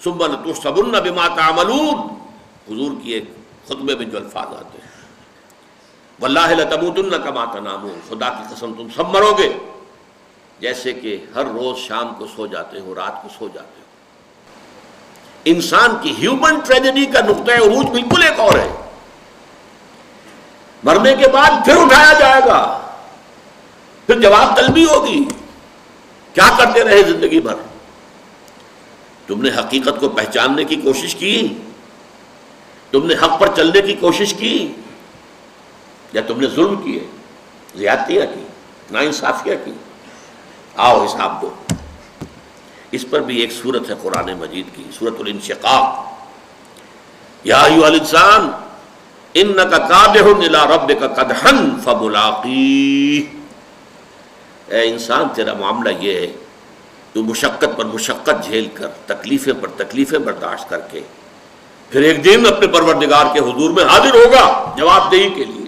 ثم لتحسبن بما تعملون، حضور کی ایک خطبے میں جو الفاظ آتے ہیں، واللہ لتموتن کما تنامون، خدا کی قسم تم سب مرو گے جیسے کہ ہر روز شام کو سو جاتے ہو، رات کو سو جاتے ہو۔ انسان کی ہیومن ٹریجڈی کا نقطۂ عروج بالکل ایک اور ہے، مرنے کے بعد پھر اٹھایا جائے گا، پھر جواب طلبی ہوگی، کیا کرتے رہے زندگی بھر؟ تم نے حقیقت کو پہچاننے کی کوشش کی؟ تم نے حق پر چلنے کی کوشش کی؟ یا تم نے ظلم کیے، زیادتیاں کی، ناانصافیاں کی؟ آؤ حساب دو۔ اس پر بھی ایک سورت ہے قرآن مجید کی، سورۃ الانشقاق۔ یا ایھا الانسان انک کادح الی ربک قدحا فملاقیہ، اے انسان تیرا معاملہ یہ ہے، تو مشقت پر مشقت جھیل کر، تکلیفیں پر تکلیفیں برداشت کر کے پھر ایک دن اپنے پروردگار کے حضور میں حاضر ہوگا جواب دہی کے لیے۔